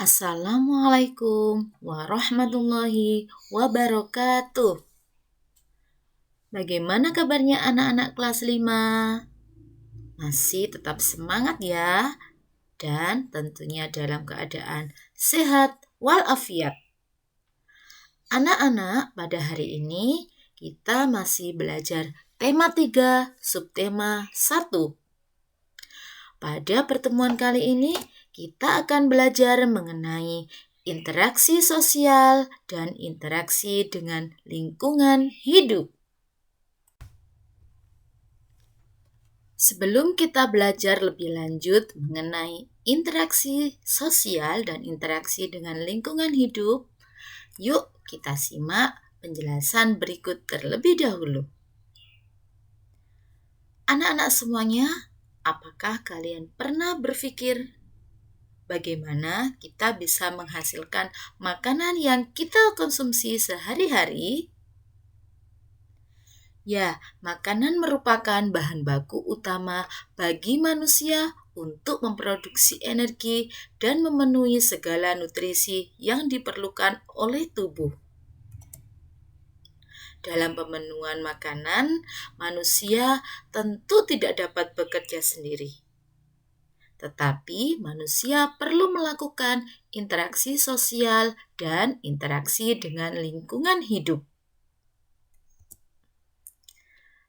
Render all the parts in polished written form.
Assalamualaikum warahmatullahi wabarakatuh. Bagaimana kabarnya anak-anak kelas 5? Masih tetap semangat ya? Dan tentunya dalam keadaan sehat walafiat. Anak-anak, pada hari ini kita masih belajar tema 3, subtema 1. Pada pertemuan kali ini, kita akan belajar mengenai interaksi sosial dan interaksi dengan lingkungan hidup. Sebelum kita belajar lebih lanjut mengenai interaksi sosial dan interaksi dengan lingkungan hidup, yuk kita simak penjelasan berikut terlebih dahulu. Anak-anak semuanya, apakah kalian pernah berpikir bagaimana kita bisa menghasilkan makanan yang kita konsumsi sehari-hari? Ya, makanan merupakan bahan baku utama bagi manusia untuk memproduksi energi dan memenuhi segala nutrisi yang diperlukan oleh tubuh. Dalam pemenuhan makanan, manusia tentu tidak dapat bekerja sendiri. Tetapi manusia perlu melakukan interaksi sosial dan interaksi dengan lingkungan hidup.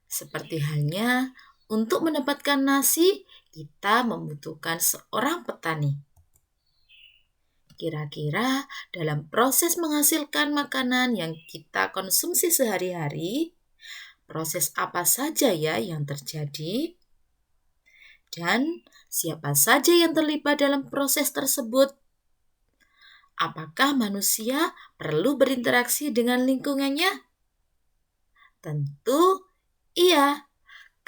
Seperti halnya untuk mendapatkan nasi, kita membutuhkan seorang petani. Kira-kira dalam proses menghasilkan makanan yang kita konsumsi sehari-hari, proses apa saja ya yang terjadi? Dan siapa saja yang terlibat dalam proses tersebut? Apakah manusia perlu berinteraksi dengan lingkungannya? Tentu iya,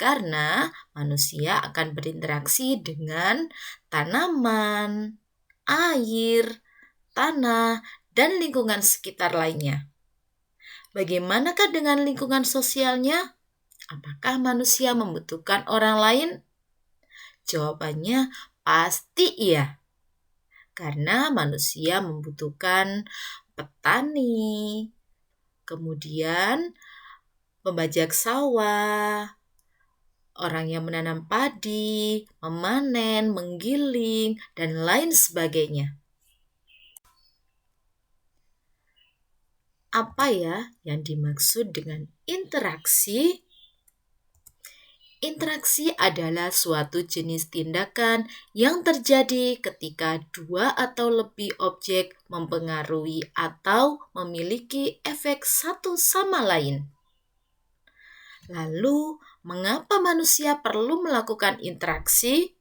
karena manusia akan berinteraksi dengan tanaman, air, tanah, dan lingkungan sekitar lainnya. Bagaimanakah dengan lingkungan sosialnya? Apakah manusia membutuhkan orang lain? Jawabannya pasti iya. Karena manusia membutuhkan petani, kemudian pembajak sawah, orang yang menanam padi, memanen, menggiling, dan lain sebagainya. Apa ya yang dimaksud dengan interaksi? Interaksi adalah suatu jenis tindakan yang terjadi ketika dua atau lebih objek mempengaruhi atau memiliki efek satu sama lain. Lalu, mengapa manusia perlu melakukan interaksi?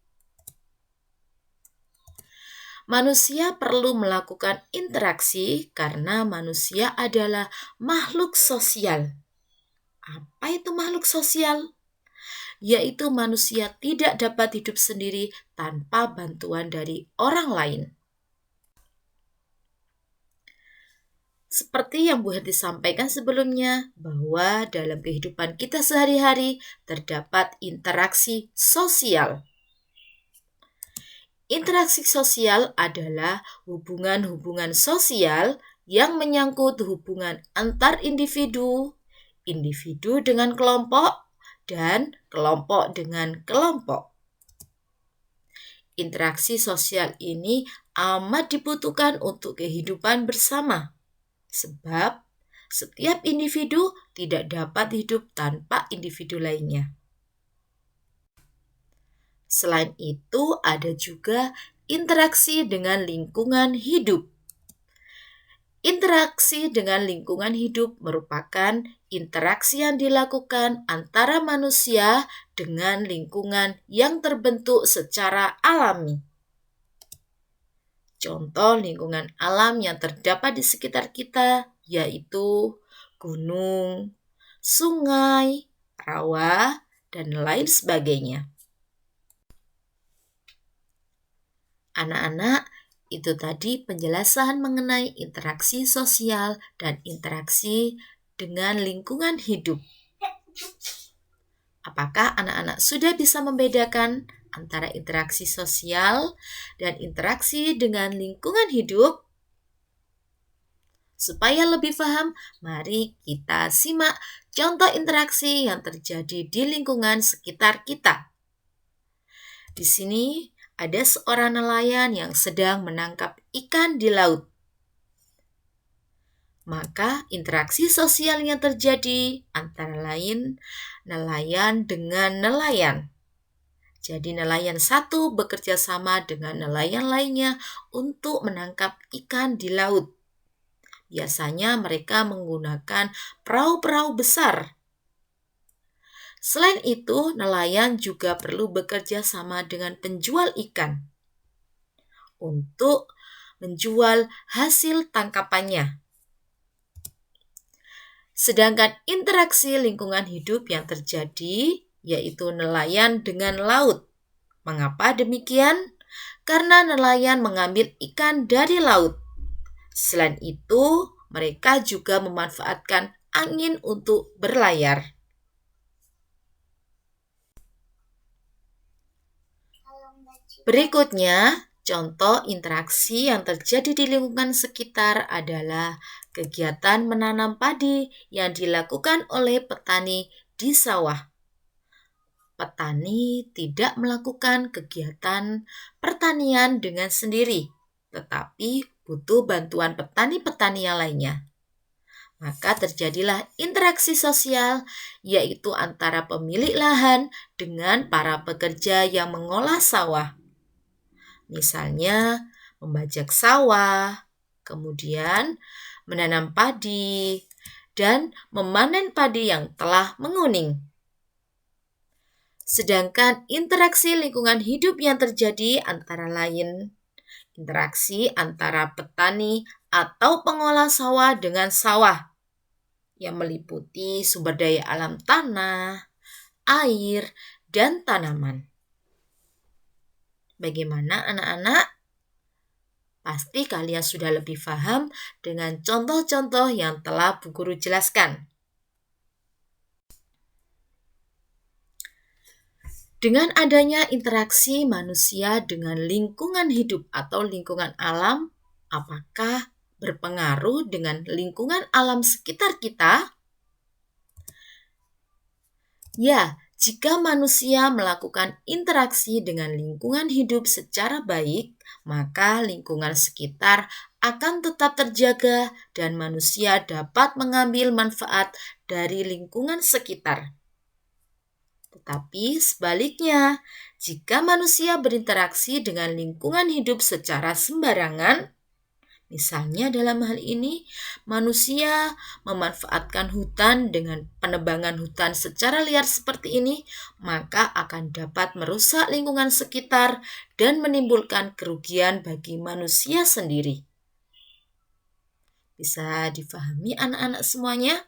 Manusia perlu melakukan interaksi karena manusia adalah makhluk sosial. Apa itu makhluk sosial? Yaitu manusia tidak dapat hidup sendiri tanpa bantuan dari orang lain. Seperti yang Bu Herti sampaikan sebelumnya, bahwa dalam kehidupan kita sehari-hari terdapat interaksi sosial. Interaksi sosial adalah hubungan-hubungan sosial yang menyangkut hubungan antar individu, individu dengan kelompok, dan kelompok dengan kelompok. Interaksi sosial ini amat dibutuhkan untuk kehidupan bersama, sebab setiap individu tidak dapat hidup tanpa individu lainnya. Selain itu, ada juga interaksi dengan lingkungan hidup. Interaksi dengan lingkungan hidup merupakan interaksi yang dilakukan antara manusia dengan lingkungan yang terbentuk secara alami. Contoh lingkungan alam yang terdapat di sekitar kita yaitu gunung, sungai, rawa, dan lain sebagainya. Anak-anak, itu tadi penjelasan mengenai interaksi sosial dan interaksi dengan lingkungan hidup. Apakah anak-anak sudah bisa membedakan antara interaksi sosial dan interaksi dengan lingkungan hidup? Supaya lebih paham, mari kita simak contoh interaksi yang terjadi di lingkungan sekitar kita. Di sini ada seorang nelayan yang sedang menangkap ikan di laut. Maka interaksi sosial yang terjadi antara lain nelayan dengan nelayan. Jadi nelayan satu bekerja sama dengan nelayan lainnya untuk menangkap ikan di laut. Biasanya mereka menggunakan perahu-perahu besar. Selain itu, nelayan juga perlu bekerja sama dengan penjual ikan untuk menjual hasil tangkapannya. Sedangkan interaksi lingkungan hidup yang terjadi yaitu nelayan dengan laut. Mengapa demikian? Karena nelayan mengambil ikan dari laut. Selain itu, mereka juga memanfaatkan angin untuk berlayar. Berikutnya, contoh interaksi yang terjadi di lingkungan sekitar adalah kegiatan menanam padi yang dilakukan oleh petani di sawah. Petani tidak melakukan kegiatan pertanian dengan sendiri, tetapi butuh bantuan petani-petani yang lainnya. Maka terjadilah interaksi sosial, yaitu antara pemilik lahan dengan para pekerja yang mengolah sawah. Misalnya, membajak sawah, kemudian menanam padi, dan memanen padi yang telah menguning. Sedangkan interaksi lingkungan hidup yang terjadi antara lain interaksi antara petani atau pengolah sawah dengan sawah yang meliputi sumber daya alam tanah, air, dan tanaman. Bagaimana anak-anak? Pasti kalian sudah lebih paham dengan contoh-contoh yang telah Bu Guru jelaskan. Dengan adanya interaksi manusia dengan lingkungan hidup atau lingkungan alam, apakah berpengaruh dengan lingkungan alam sekitar kita? Ya, jika manusia melakukan interaksi dengan lingkungan hidup secara baik, maka lingkungan sekitar akan tetap terjaga dan manusia dapat mengambil manfaat dari lingkungan sekitar. Tetapi sebaliknya, jika manusia berinteraksi dengan lingkungan hidup secara sembarangan, misalnya dalam hal ini manusia memanfaatkan hutan dengan penebangan hutan secara liar seperti ini, maka akan dapat merusak lingkungan sekitar dan menimbulkan kerugian bagi manusia sendiri. Bisa difahami anak-anak semuanya?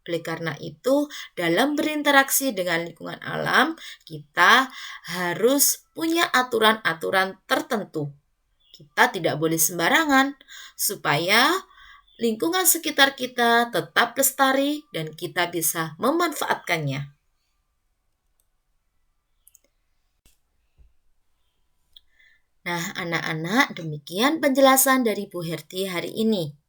Oleh karena itu, dalam berinteraksi dengan lingkungan alam, kita harus punya aturan-aturan tertentu. Kita tidak boleh sembarangan, supaya lingkungan sekitar kita tetap lestari dan kita bisa memanfaatkannya. Nah, anak-anak, demikian penjelasan dari Bu Herti hari ini.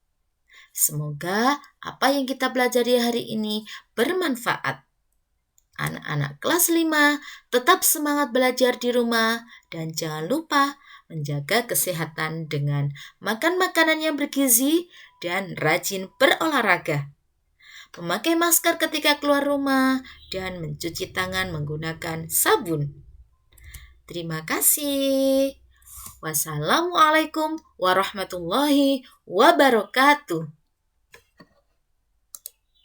Semoga apa yang kita pelajari hari ini bermanfaat. Anak-anak kelas 5 tetap semangat belajar di rumah dan jangan lupa menjaga kesehatan dengan makan makanan yang bergizi dan rajin berolahraga. Memakai masker ketika keluar rumah dan mencuci tangan menggunakan sabun. Terima kasih. Wassalamualaikum warahmatullahi wabarakatuh.